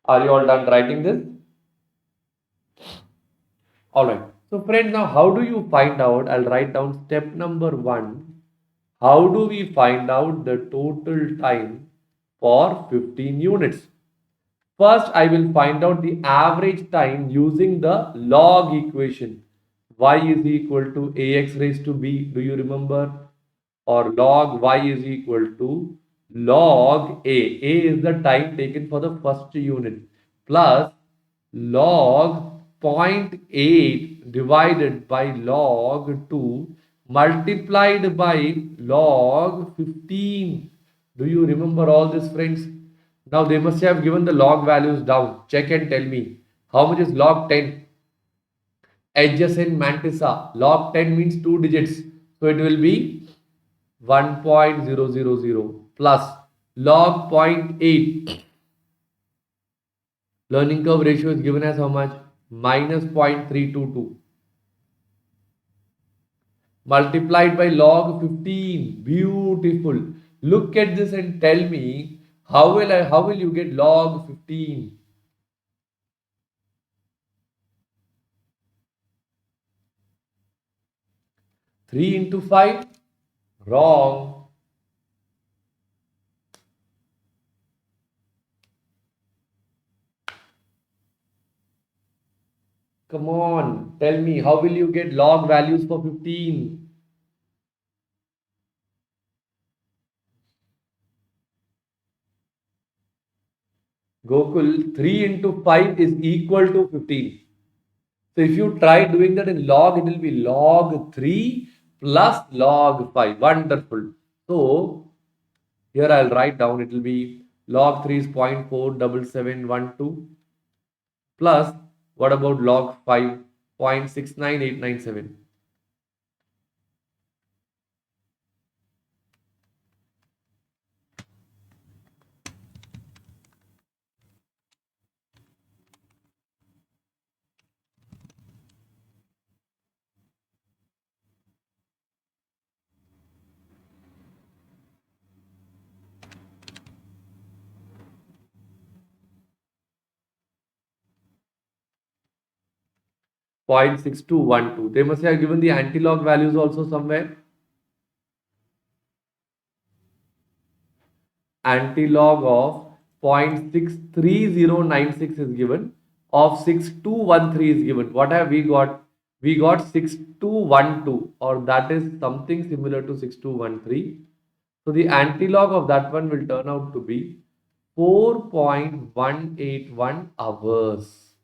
Are you all done writing this? All right. So friends, now how do you find out? I'll write down step number one. How do we find out the total time for 15 units? First, I will find out the average time using the log equation. Y is equal to ax raised to b. Do you remember? Or log y is equal to log a. A is the time taken for the first unit plus log zero point 0.8 divided by log 2 multiplied by log 15. Do you remember all this, friends? Now they must have given the log values down. Check and tell me. How much is log 10? Adjacent mantissa. Log 10 means 2 digits. So it will be 1.000 plus log zero point 0.8. Learning curve ratio is given as how much? Minus 0.322 multiplied by log 15. Beautiful. Look at this and tell me how will you get log 15? 3 into 5? Wrong. Come on, tell me how will you get log values for 15? Gokul, 3 into 5 is equal to 15. So if you try doing that in log, it will be log 3 plus log 5. Wonderful. So here I'll write down, it will be log 3 is 0.47712 plus what about log 5? 0.69897. 0.6212. They must have given the anti-log values also somewhere. antilog of 0.63096 is given, of 6213 is given. What have we got? We got 6212, or that is something similar to 6213. So the antilog of that one will turn out to be 4.181 hours.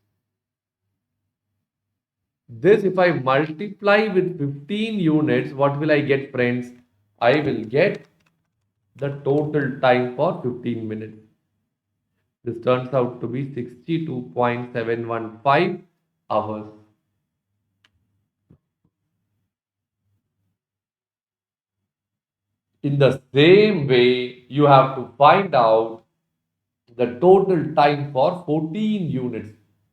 This, if I multiply with 15 units, what will I get, friends? I will get the total time for 15 minutes. This turns out to be 62.715 hours. In the same way, you have to find out the total time for 14 units.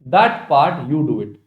That part you do it.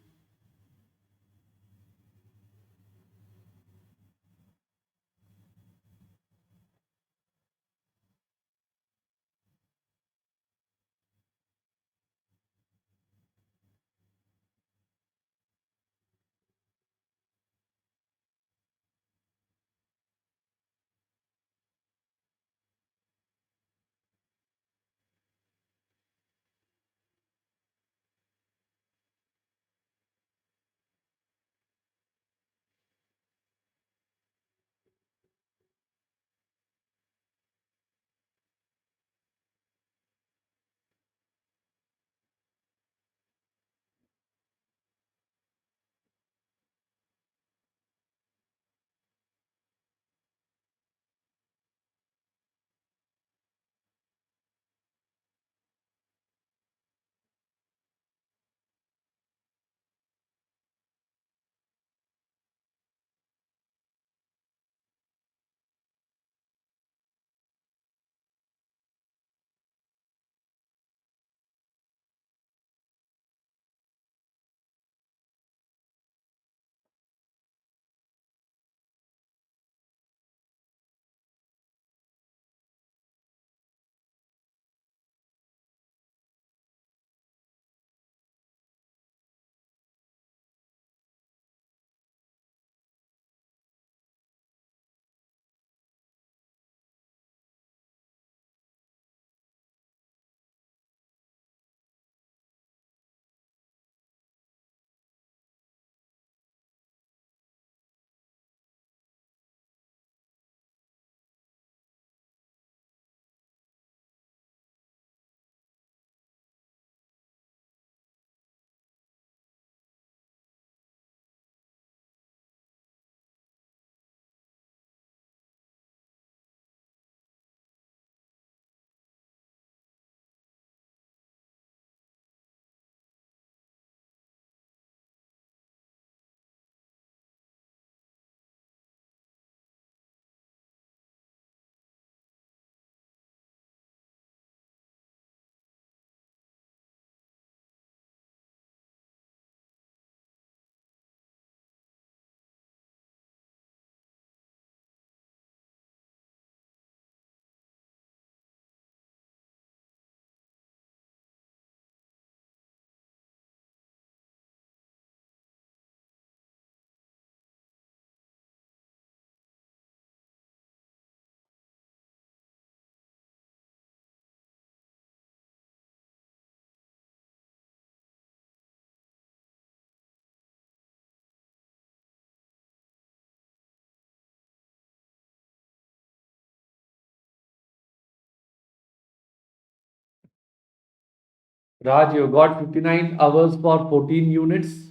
Raj, you got 59 hours for 14 units.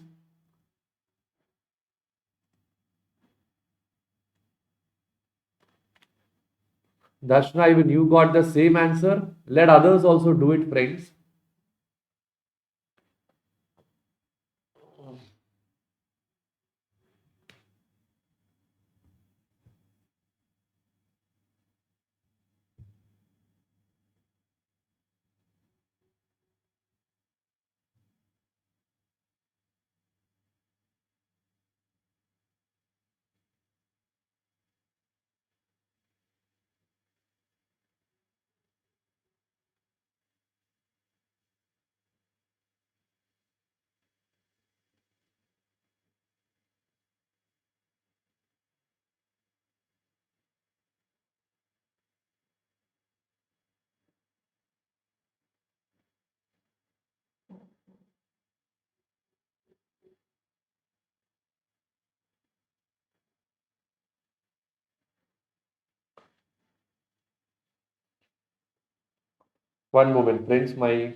Darshana, even you got the same answer. Let others also do it, friends. One moment, friends. My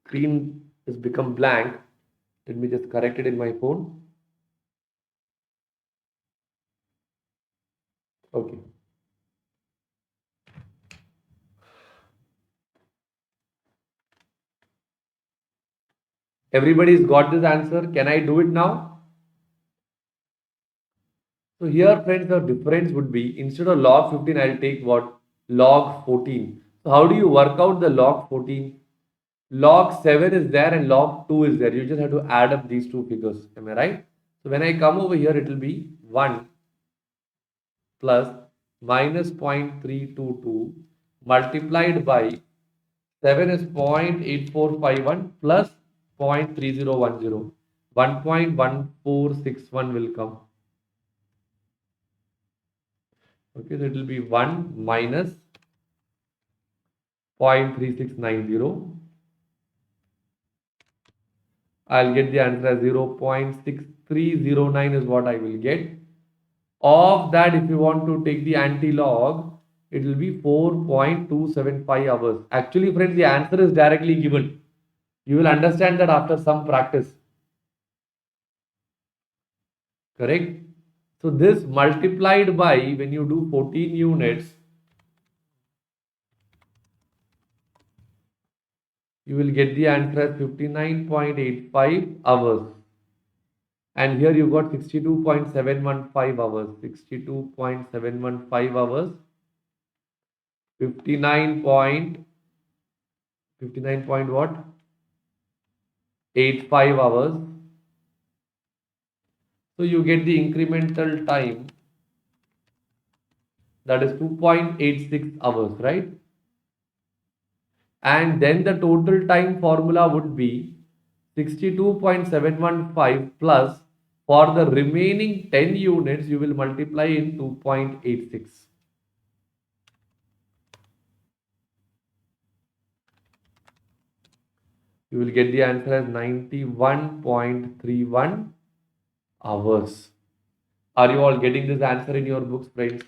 screen has become blank. Let me just correct it in my phone. Okay. Everybody's got this answer. Can I do it now? So here, friends, the difference would be instead of log 15, I'll take what? Log 14. So how do you work out the log 14? Log 7 is there and log 2 is there. You just have to add up these two figures. Am I right? So when I come over here, it will be 1 plus minus 0.322 multiplied by 7 is 0.8451 plus 0.3010. 1.1461 will come. Okay, so it will be 1 minus 0.3690. I'll get the answer as 0.6309 is what I will get. Of that, if you want to take the anti-log, it will be 4.275 hours. Actually, friends, the answer is directly given. You will understand that after some practice. Correct? So this multiplied by, when you do 14 units, you will get the answer as 59.85 hours. And here you got 62.715 hours. 62.715 hours. 59 point 59 point what? 85 hours. So you get the incremental time, that is 2.86 hours, right? And then the total time formula would be 62.715 plus, for the remaining 10 units you will multiply in 2.86. You will get the answer as 91.31 hours. Are you all getting this answer in your books, friends?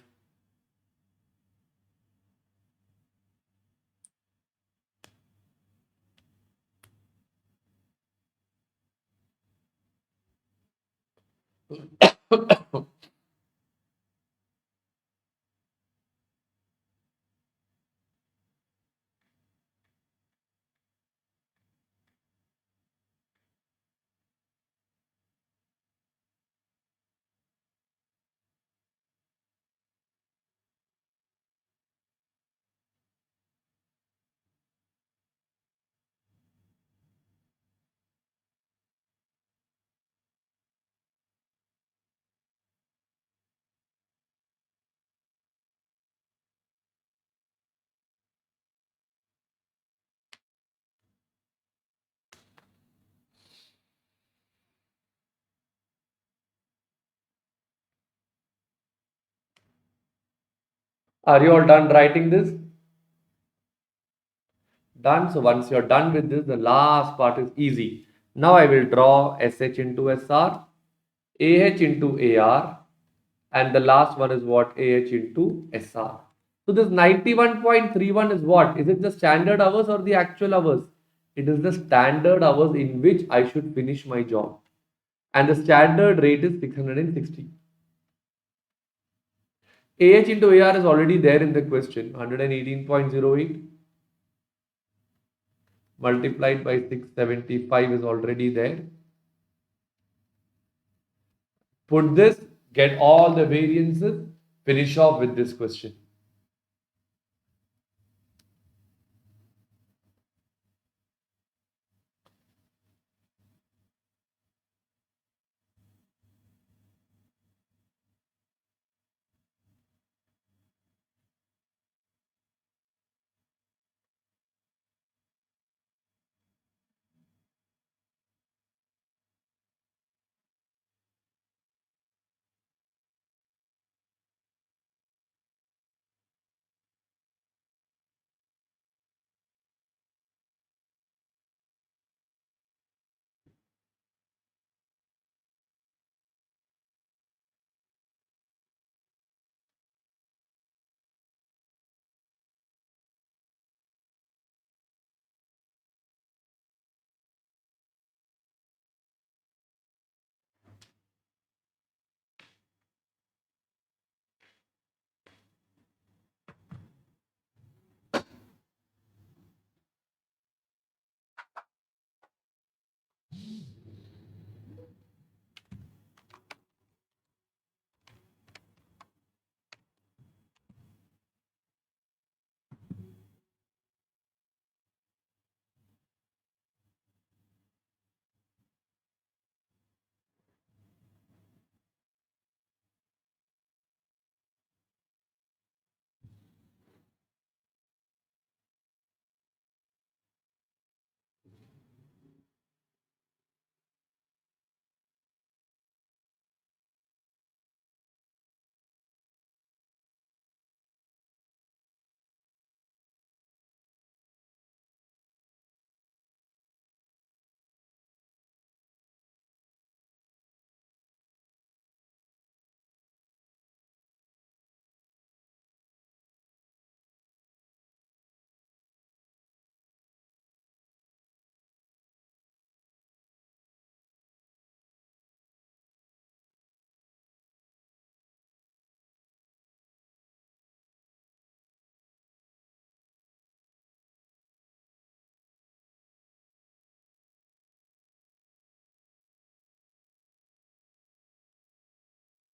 Are you all done writing this? Done. So once you're done with this, the last part is easy. Now I will draw SH into SR, AH into AR, and the last one is what? AH into SR. So this 91.31 is what? Is it the standard hours or the actual hours? It is the standard hours in which I should finish my job. And the standard rate is 660. AH into AR is already there in the question, 118.08 multiplied by 675 is already there. Put this, get all the variances, finish off with this question.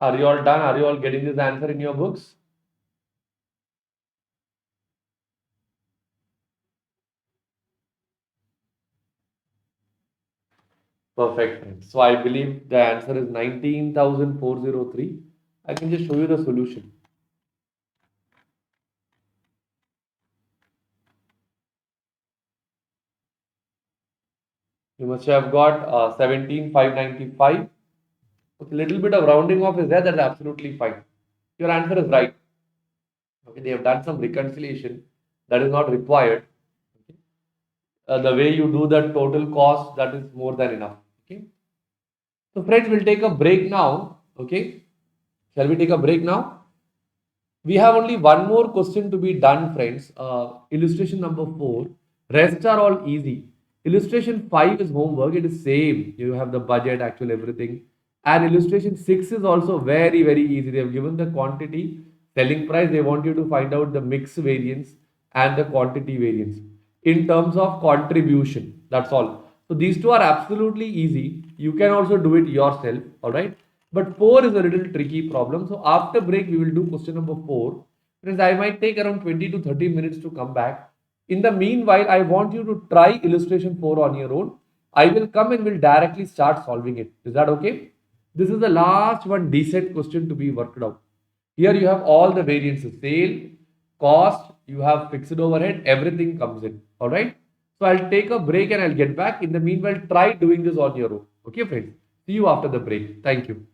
Are you all done? Are you all getting this answer in your books? Perfect. So I believe the answer is 19,403. I can just show you the solution. You must have got 17,595. Okay, little bit of rounding off is there. That's absolutely fine. Your answer is right. Okay, they have done some reconciliation that is not required. Okay. The way you do the total cost, that is more than enough. Okay. So friends, we'll take a break now. Okay. Shall we take a break now? We have only one more question to be done, friends. Illustration number 4. Rest are all easy. Illustration 5 is homework. It is same. You have the budget, actual everything. And illustration 6 is also very, very easy. They have given the quantity, selling price. They want you to find out the mix variance and the quantity variance in terms of contribution. That's all. So these two are absolutely easy. You can also do it yourself. All right. But 4 is a little tricky problem. So after break, we will do question number 4. Friends, I might take around 20 to 30 minutes to come back. In the meanwhile, I want you to try illustration 4 on your own. I will come and will directly start solving it. Is that okay? This is the last one decent question to be worked out. Here you have all the variances, sale, cost, you have fixed overhead, everything comes in. All right. So I'll take a break and I'll get back. In the meanwhile, try doing this on your own. Okay, friends. See you after the break. Thank you.